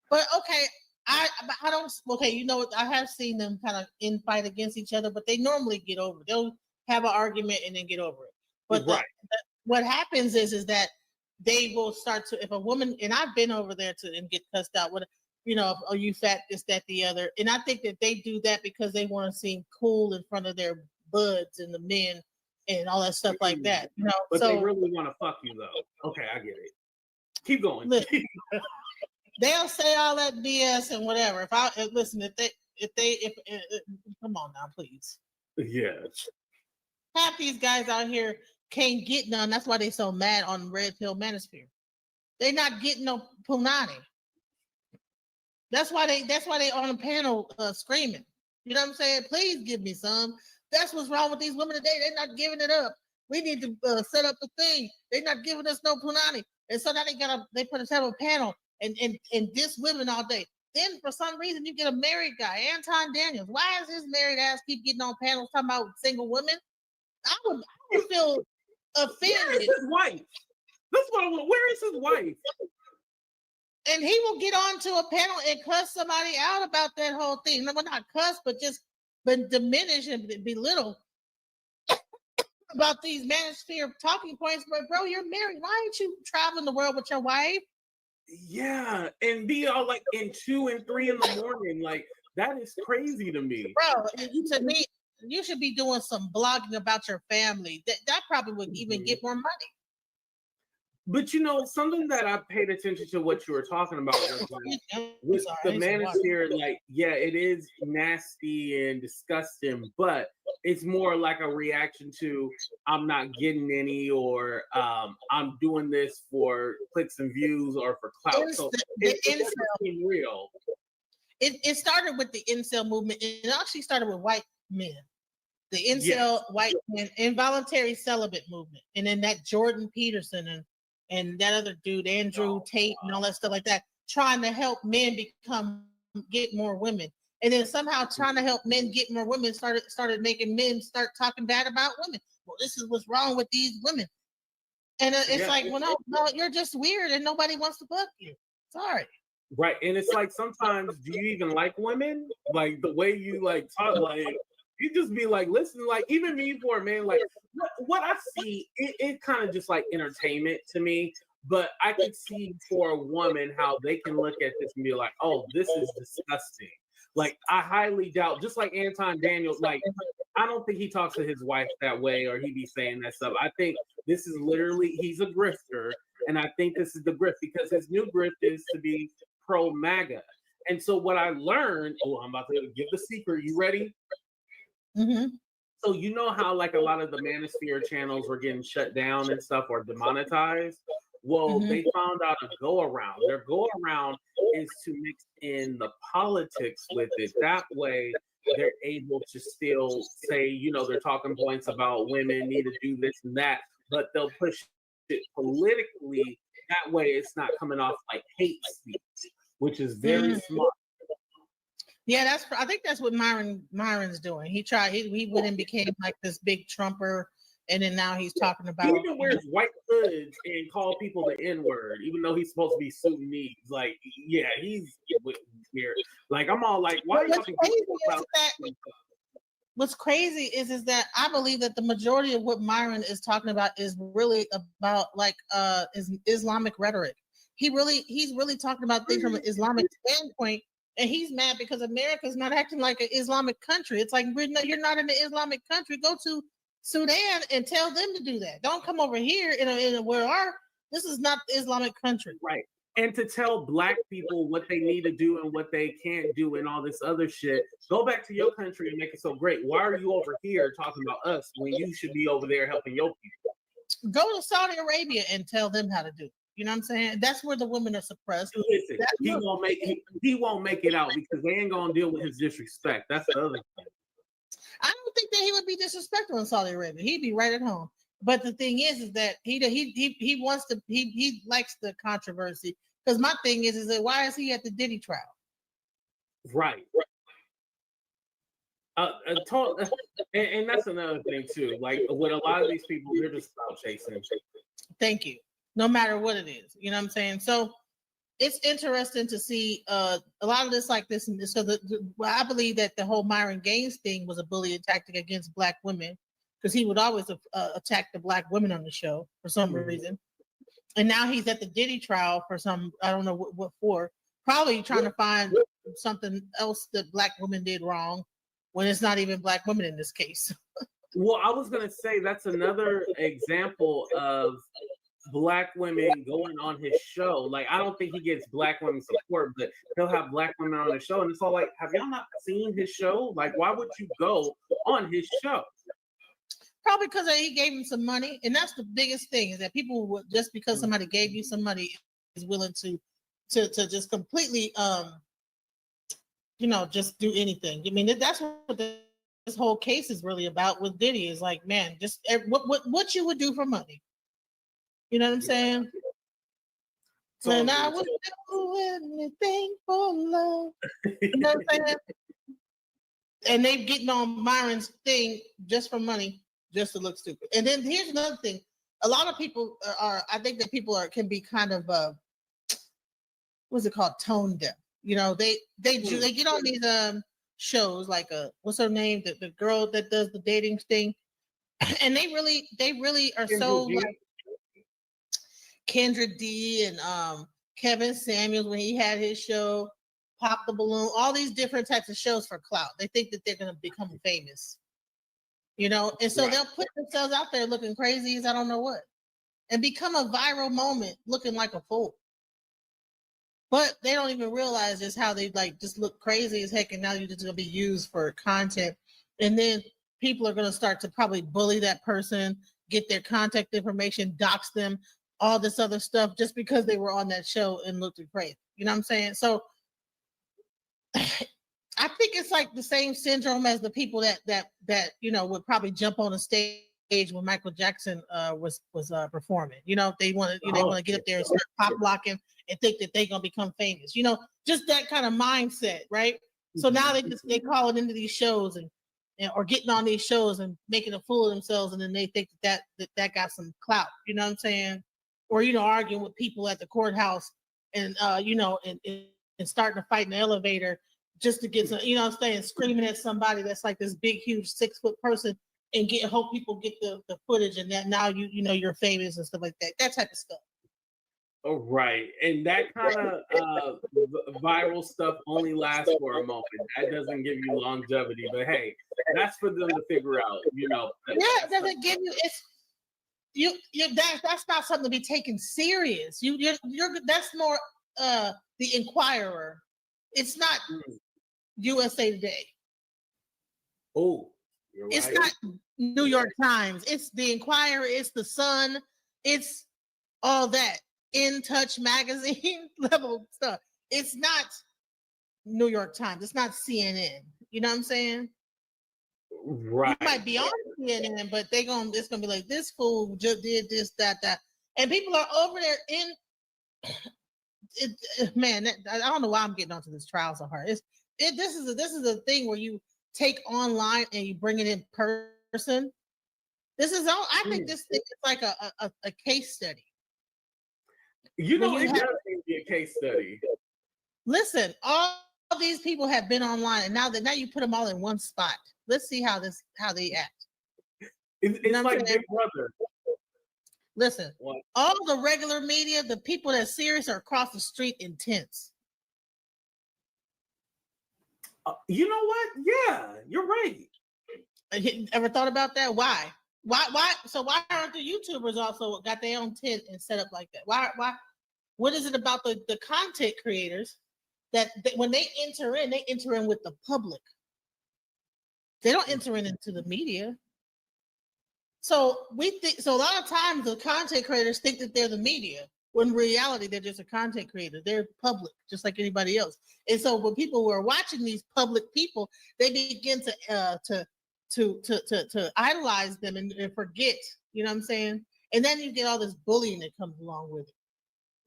C: But okay, I don't. Okay, you know, I have seen them kind of fight against each other, but they normally get over it. They'll have an argument and then get over it. But what happens is that they will start to, if a woman, and I've been over there and get cussed out with, you know, oh, you fat, this, that, the other. And I think that they do that because they want to seem cool in front of their buds and the men and all that stuff like that, you know.
B: But they really want to fuck you though. Okay, I get it. Keep going.
C: Listen, they'll say all that BS and whatever. If come on now, please.
B: Yeah.
C: Half these guys out here can't get none. That's why they so mad on Red Pill Manosphere. They're not getting no punani. That's why they on the panel screaming. You know what I'm saying? Please give me some. That's what's wrong with these women today. They're not giving it up. We need to set up the thing. They're not giving us no punani. And so now they put us have a panel and diss women all day. Then for some reason you get a married guy, Anton Daniels. Why is his married ass keep getting on panels talking about single women? I would feel offended.
B: Where is his wife? That's what I want. Where is his wife?
C: And he will get onto a panel and cuss somebody out about that whole thing. No, not cuss, but diminish and belittle about these manosphere talking points. But bro, you're married. Why aren't you traveling the world with your wife?
B: Yeah, and be all like in 2 and 3 in the morning. Like, that is crazy to me.
C: Bro, to me, you should be doing some blogging about your family. That probably would even get more money.
B: But you know, something that I paid attention to what you were talking about was like, with the manosphere, like, yeah, it is nasty and disgusting, but it's more like a reaction to I'm not getting any, or I'm doing this for clicks and views or for clout. So it doesn't real.
C: It started with the incel movement. It actually started with white men. The incel white men, involuntary celibate movement. And then that Jordan Peterson and that other dude, Andrew Tate, and all that stuff like that, trying to help men get more women. And then somehow trying to help men get more women started making men start talking bad about women. Well, this is what's wrong with these women. And it's like, well, no, you're just weird and nobody wants to fuck you. Sorry.
B: Right. And it's like, sometimes, do you even like women? Like, the way you like talk, like, you just be like, listen, like, even me for a man, like, what I see, it kind of just like entertainment to me. But I can see for a woman how they can look at this and be like, oh, this is disgusting. Like, I highly doubt, just like Anton Daniels, like, I don't think he talks to his wife that way or he be saying that stuff. I think this is literally, he's a grifter. And I think this is the grift, because his new grift is to be pro MAGA. And so what I learned, I'm about to give the secret. You ready?
C: Mm-hmm.
B: So you know how like a lot of the manosphere channels were getting shut down and stuff or demonetized? Well, they found out a go around. Their go around is to mix in the politics with it. That way they're able to still say, you know, their talking points about women need to do this and that, but they'll push it politically. That way it's not coming off like hate speech, which is very smart.
C: Yeah, I think that's what Myron's doing. He went and became like this big Trumper, and then now he's talking about.
B: He even wears white hoods and call people the N-word, even though he's supposed to be Sudanese. Like, yeah, he's weird. Like, I'm all like, why?
C: What's crazy is that I believe that the majority of what Myron is talking about is really about like is Islamic rhetoric. He's really talking about things from an Islamic standpoint. And he's mad because America's not acting like an Islamic country. It's like, you're not in an Islamic country. Go to Sudan and tell them to do that. Don't come over here this is not the Islamic country.
B: Right. And to tell Black people what they need to do and what they can't do and all this other shit. Go back to your country and make it so great. Why are you over here talking about us when you should be over there helping your people?
C: Go to Saudi Arabia and tell them how to do it. You know what I'm saying? That's where the women are suppressed.
B: Listen, he won't make it out because they ain't gonna deal with his disrespect. That's the other thing.
C: I don't think that he would be disrespectful in Saudi Arabia. He'd be right at home. But the thing is that he likes the controversy. Because my thing is that why is he at the Diddy trial?
B: Right. And that's another thing too. Like with a lot of these people, they're just about chasing.
C: Thank you. No matter what it is, you know what I'm saying? So it's interesting to see a lot of this like this. And so I believe that the whole Myron Gaines thing was a bullying tactic against Black women because he would always attack the Black women on the show for some reason. And now he's at the Diddy trial for I don't know what for, probably trying to find something else that Black women did wrong when it's not even Black women in this case.
B: Well, I was going to say that's another example of Black women going on his show. Like, I don't think he gets Black women support, but he'll have Black women on his show. And it's all like, have y'all not seen his show? Like, why would you go on his show?
C: Probably because he gave him some money. And that's the biggest thing is that people would, just because somebody gave you some money is willing to just completely, just do anything. I mean, that's what this whole case is really about with Diddy is like, man, just what you would do for money. You know what I'm saying? And I would do anything for love. You know what I'm saying? And they getting on Myron's thing just for money, just to look stupid. And then here's another thing. A lot of people I think that people can be kind of, what's it called? Tone deaf. You know, they get on these shows like what's her name? The girl that does the dating thing. And they really are so like Kendra D and Kevin Samuels when he had his show, Pop the Balloon, all these different types of shows for clout. They think that they're going to become famous, and so they'll put themselves out there looking crazy as I don't know what, and become a viral moment looking like a fool. But they don't even realize just how they like just look crazy as heck, and now you're just going to be used for content, and then people are going to start to probably bully that person, get their contact information, dox them, all this other stuff just because they were on that show and looked crazy. You know what I'm saying? So I think it's like the same syndrome as the people that would probably jump on a stage when Michael Jackson was performing. They want to get up there and start pop locking and think that they're gonna become famous. Just that kind of mindset, right? So now they call it into these shows and or getting on these shows and making a fool of themselves, and then they think that got some clout. You know what I'm saying? Or arguing with people at the courthouse and and starting a fight in the elevator just to get some, what I'm saying, screaming at somebody that's like this big, huge 6-foot person and hope people get the footage and that now you're famous and stuff like that. That type of stuff.
B: Oh, right. And that kind of viral stuff only lasts for a moment. That doesn't give you longevity. But hey, that's for them to figure out,
C: Yeah, it doesn't give you that's not something to be taken serious. You're that's more the Inquirer. It's not USA Today.
B: Oh,
C: It's not New York Times. It's the Inquirer. It's the Sun. It's all that In Touch magazine level stuff. It's not New York Times. It's not CNN. You know what I'm saying?
B: Right.
C: You might be on CNN, but it's gonna be like, this fool just did this, that, and people are over there in. Man, I don't know why I'm getting onto this trial so hard. This is a thing where you take online and you bring it in person. I think this thing is like a case study.
B: You know, it does seem to be a case study.
C: Listen, all these people have been online, and now you put them all in one spot. Let's see how they act.
B: It's like Big Brother.
C: Listen, all the regular media, the people that's serious are across the street in tents.
B: You know what? Yeah, you're right.
C: Ever thought about that? Why? So why aren't the YouTubers also got their own tent and set up like that? Why? What is it about the content creators that when they enter in with the public? They don't enter into the media. So a lot of times the content creators think that they're the media, when in reality they're just a content creator. They're public, just like anybody else. And so when people who are watching these public people, they begin to idolize them and forget. You know what I'm saying? And then you get all this bullying that comes along with it,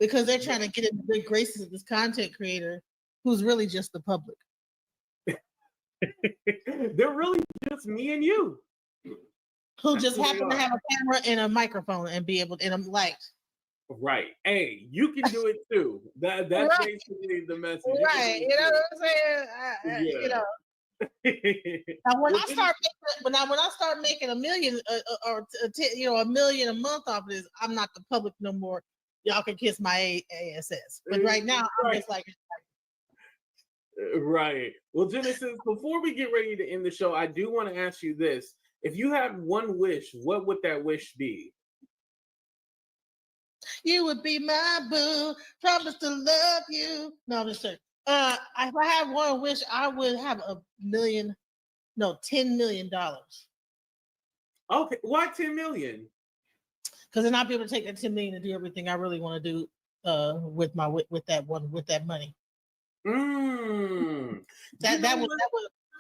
C: because they're trying to get in the good graces of this content creator who's really just the public.
B: They're really just me and you.
C: Who just happen to have a camera and a microphone and be able to, and a light.
B: Right. Hey, you can do it too. That's right. Basically the message.
C: Right. You know what I'm saying? You know. Now when I start making $1 million or $1 million a month off of this, I'm not the public no more. Y'all can kiss my ass. But right now, I'm just like.
B: Right. Well, Genesis, before we get ready to end the show, I do want to ask you this. If you had one wish, what would that wish be?
C: You would be my boo, promise to love you. No, I'm just saying. If I had one wish, I would have $10 million.
B: Okay, why 10 million?
C: Because then I'll be able to take that 10 million and do everything I really want to do with that money.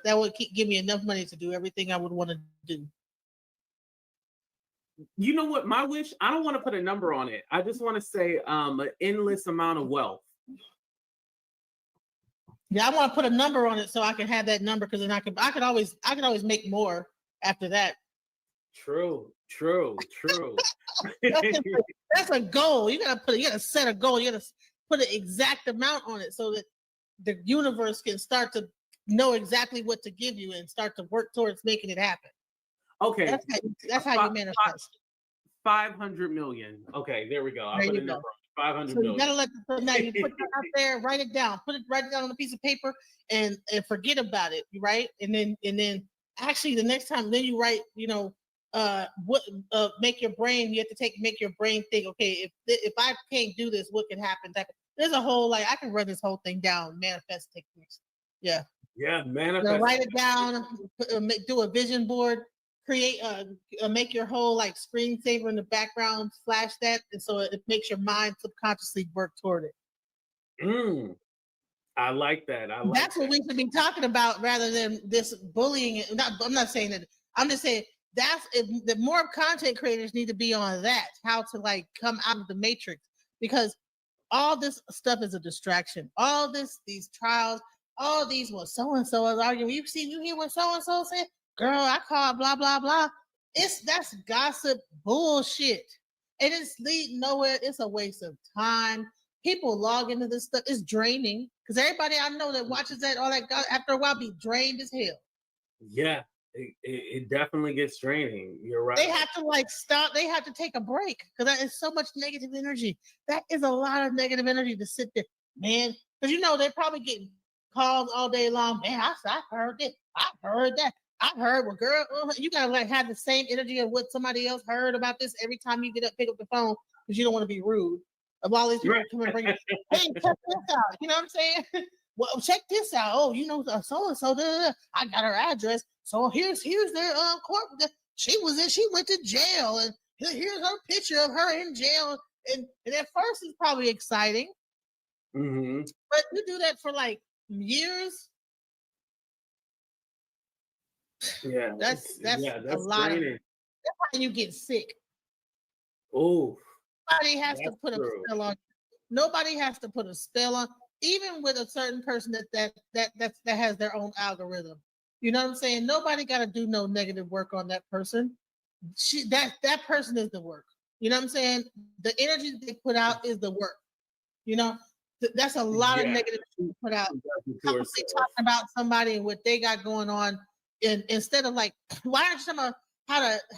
C: That would give me enough money to do everything I would want to do.
B: You know what? My wish, I don't want to put a number on it. I just want to say an endless amount of wealth.
C: Yeah, I want to put a number on it so I can have that number, because then I could always make more after that.
B: True.
C: That's a goal. You gotta set a goal. You gotta put an exact amount on it so that the universe can start to know exactly what to give you and start to work towards making it happen.
B: Okay.
C: That's how you manifest.
B: 500 million. Okay, there we go. I'll put a number on 500 million.
C: You gotta now you put that out there, write it down on a piece of paper and forget about it, right? And then actually the next time, then you write, make your brain think, okay, if I can't do this, what can happen? There's a whole, I can run this whole thing down, manifest techniques. Yeah.
B: Yeah, manifest.
C: Write it down, do a vision board, create make your whole screensaver in the background, flash that, and so it makes your mind subconsciously work toward it.
B: I like that.
C: That's what we should be talking about rather than this bullying. I'm not saying that. I'm just saying the more content creators need to be on that, how to come out of the matrix, because all this stuff is a distraction. All these trials, all these so-and-so is arguing. You hear what so-and-so said? Girl, I called blah, blah, blah. That's gossip bullshit. And it's leading nowhere. It's a waste of time. People log into this stuff. It's draining, because everybody I know that watches that, all that, after a while, be drained as hell.
B: Yeah, it definitely gets draining. You're right.
C: They have to stop. They have to take a break, because that is so much negative energy. That is a lot of negative energy to sit there, man. Because they're probably getting calls all day long. Man, I heard it. I heard that. I heard, well, girl, you gotta have the same energy of what somebody else heard about this every time you pick up the phone, because you don't want to be rude. Of all these people coming and bring, hey, check this out. You know what I'm saying? well, check this out. Oh, you know, so and so. I got her address. So here's their court. She went to jail, and here's her picture of her in jail. And at first, it's probably exciting, but you do that for like years.
B: Yeah,
C: that's a lot
B: draining.
C: That's why you get sick.
B: Oh,
C: nobody has to put a spell on. Nobody has to put a spell on. Even with a certain person that has their own algorithm. You know what I'm saying? Nobody got to do no negative work on that person. That person is the work. You know what I'm saying? The energy they put out is the work. You know, that's a lot of negative to put out. Constantly talking about somebody and what they got going on, and instead of like, why aren't you talking about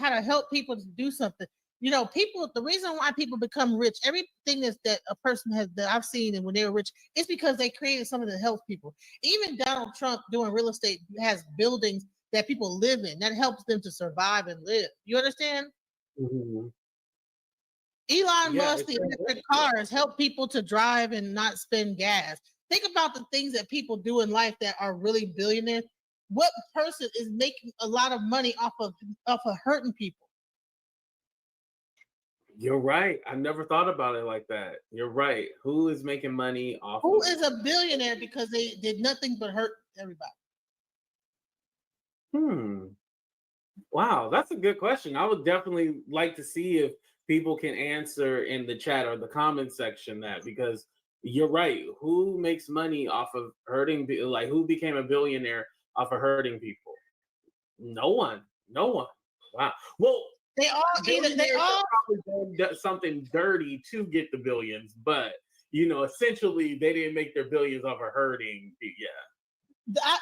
C: how to help people to do something? You know, people. The reason why people become rich, everything that a person has that I've seen, and when they were rich, it's because they created something that helps people. Even Donald Trump doing real estate has buildings that people live in that helps them to survive and live. You understand? Elon Musk, the electric cars help people to drive and not spend gas. Think about the things that people do in life that are really billionaires. What person is making a lot of money off of hurting people?
B: You're right. I never thought about it like that. You're right. Who is making money off?
C: Who is a billionaire because they did nothing but hurt everybody?
B: Wow, that's a good question. I would definitely like to see if people can answer in the chat or the comment section that, because you're right. Who makes money off of hurting? Like, who became a billionaire off of hurting people? No one. Wow. Well,
C: they all
B: probably done something dirty to get the billions, but essentially they didn't make their billions off of hurting.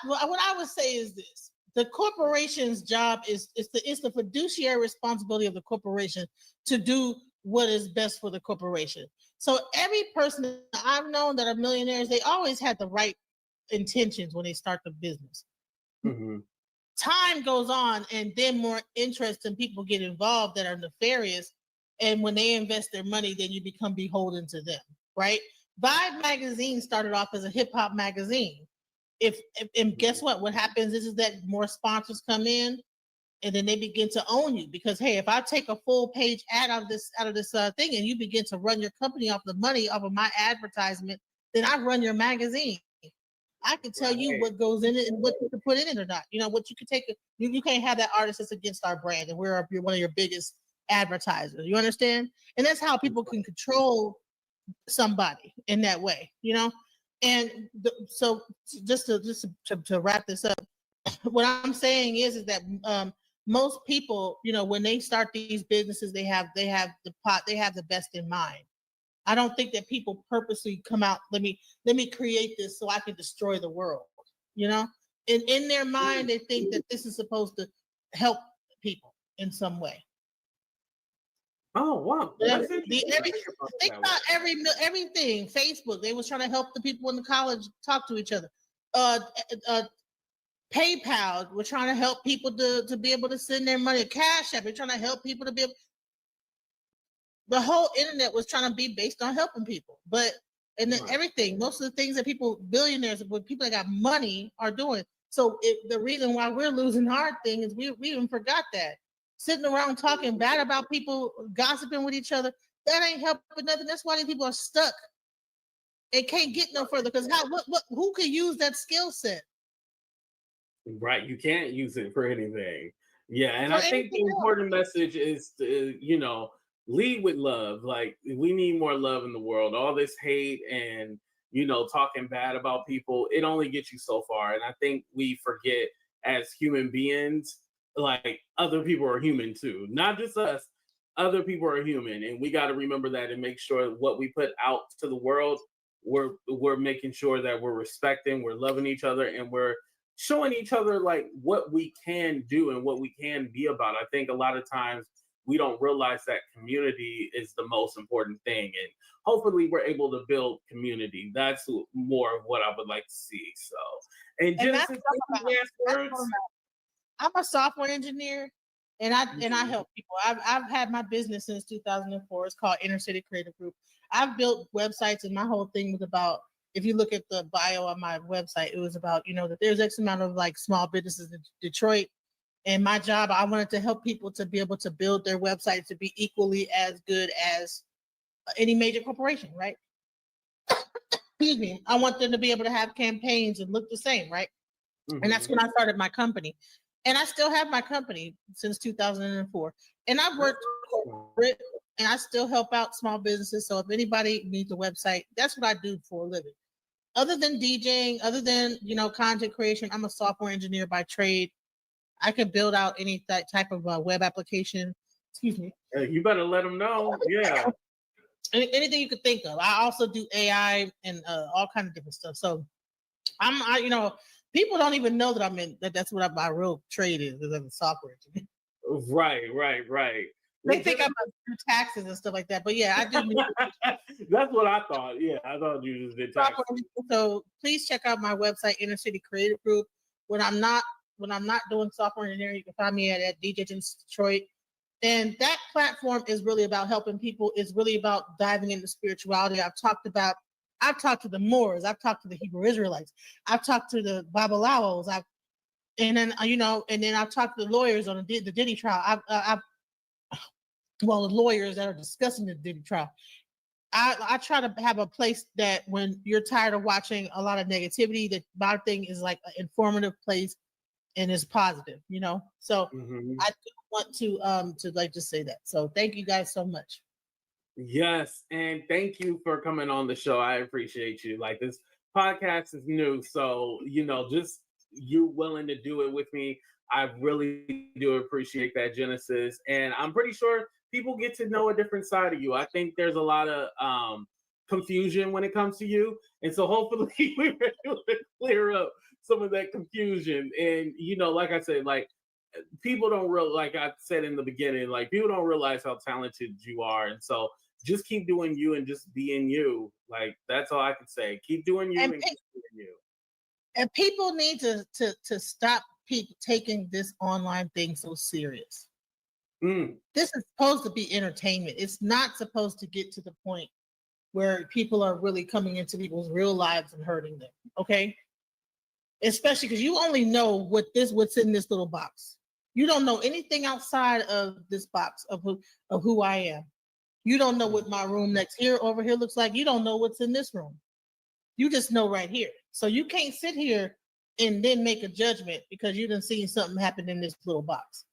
C: What I would say is this: the corporation's job is the fiduciary responsibility of the corporation to do what is best for the corporation. So every person that I've known that are millionaires, they always had the right intentions when they start the business. Time goes on, and then more interest and people get involved that are nefarious. And when they invest their money, then you become beholden to them, right? Vibe magazine started off as a hip hop magazine. And guess what? What happens is that more sponsors come in, and then they begin to own you because, hey, if I take a full page ad out of this thing, and you begin to run your company off the money off of my advertisement, then I run your magazine. I can tell you what goes in it and what you can put in it or not. You know what you can take. You can't have that artist that's against our brand, and we're one of your biggest advertisers. You understand? And that's how people can control somebody in that way. You know. And so just to wrap this up, what I'm saying is that most people, when they start these businesses, they have the best in mind. I don't think that people purposely come out, let me create this so I can destroy the world. And in their mind, they think that this is supposed to help people in some way.
B: Oh wow!
C: Think about everything. Facebook, they was trying to help the people in the college talk to each other. PayPal, we're trying to help people to be able to send their money. Cash App, we're trying to help people to be able. The whole internet was trying to be based on helping people, everything, most of the things that billionaires, people that got money are doing. So the reason why we're losing our thing is we even forgot that. Sitting around talking bad about people, gossiping with each other, that ain't helping nothing. That's why these people are stuck. They can't get no further because who could use that skill set?
B: Right, you can't use it for anything. Yeah, and I think the important message is to, lead with love. Like, we need more love in the world. All this hate and talking bad about people, it only gets you so far. And I think we forget as human beings, like, other people are human too, not just us. Other people are human, and we got to remember that and make sure what we put out to the world, we're making sure that we're respecting, we're loving each other, and we're showing each other like what we can do and what we can be about. I think a lot of times we don't realize that community is the most important thing, and hopefully we're able to build community. That's more of what I would like to see. So, and Genesis,
C: I'm a software engineer, and I help people. I've had my business since 2004. It's called Inner City Creative Group. I've built websites, and my whole thing was about if you look at the bio on my website, it was about, that there's X amount of like small businesses in Detroit. And my job, I wanted to help people to be able to build their website to be equally as good as any major corporation, right? Excuse me. I want them to be able to have campaigns and look the same, right? Mm-hmm. And that's when I started my company. And I still have my company since 2004. And I've worked corporate, and I still help out small businesses. So if anybody needs a website, that's what I do for a living. Other than DJing, other than, content creation, I'm a software engineer by trade. I could build out any type of web application. Excuse me.
B: You better let them know. Yeah.
C: Anything you could think of. I also do AI and all kinds of different stuff. So people don't even know that that's what my real trade is, because I'm a software engineer.
B: Right.
C: They think I'm do taxes and stuff like that. But yeah, I do.
B: That's what I thought. Yeah, I thought you just did taxes.
C: So please check out my website, Inner City Creative Group. When I'm not doing software engineering, you can find me at DJ GENESIS Detroit. And that platform is really about helping people. It's really about diving into spirituality. I've talked to the Moors. I've talked to the Hebrew Israelites. I've talked to the Babalawos. And then I've talked to the lawyers on the Diddy trial. The lawyers that are discussing the Diddy trial. I try to have a place that when you're tired of watching a lot of negativity, that my thing is like an informative place and is positive, So I do want to like just say that. So thank you guys so much.
B: Yes, and thank you for coming on the show. I appreciate you. Like, this podcast is new, so just you willing to do it with me. I really do appreciate that, Genesis. And I'm pretty sure people get to know a different side of you. I think there's a lot of confusion when it comes to you, and so hopefully we're able to clear up some of that confusion. And like I said, like, people don't like I said in the beginning, like, people don't realize how talented you are, and so just keep doing you and just being you. Like, that's all I can say. Keep doing you and keep doing you.
C: And people need to stop taking this online thing so serious. This is supposed to be entertainment. It's not supposed to get to the point where people are really coming into people's real lives and hurting them. Okay. Especially because you only know what's in this little box. You don't know anything outside of this box of who I am. You don't know what my room over here looks like. You don't know what's in this room. You just know right here. So you can't sit here and then make a judgment because you done seen something happen in this little box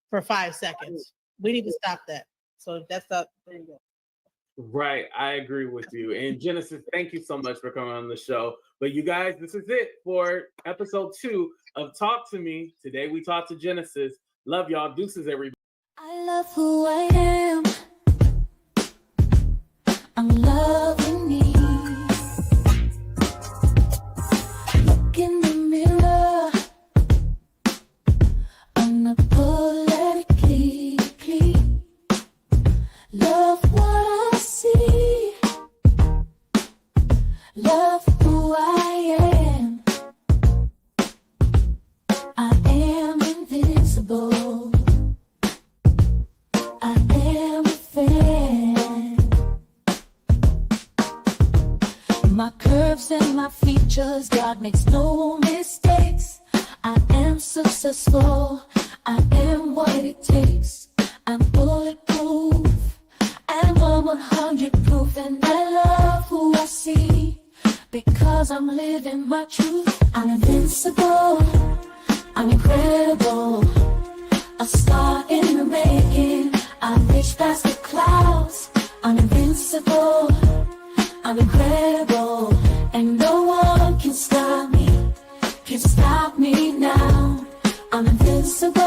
C: for 5 seconds. We need to stop that. So that's up. There you go.
B: Right. I agree with you. And Genesis, thank you so much for coming on the show. But you guys, this is it for episode 2 of Talk to Me. Today we talked to Genesis. Love y'all. Deuces, everybody.
A: I love who I am. I'm loving me. Look in the mirror. Unapologetically clean. Love what I see. Love who I am. I am invincible. I am a fan. My curves and my features, God makes no mistakes. I am successful. I am what it takes. I'm bulletproof. I'm 100 proof, and I love who I see because I'm living my truth. I'm invincible. I'm incredible. A star in the making. I reach past the clouds. I'm invincible. I'm incredible. And no one can stop me. Can stop me now. I'm invincible.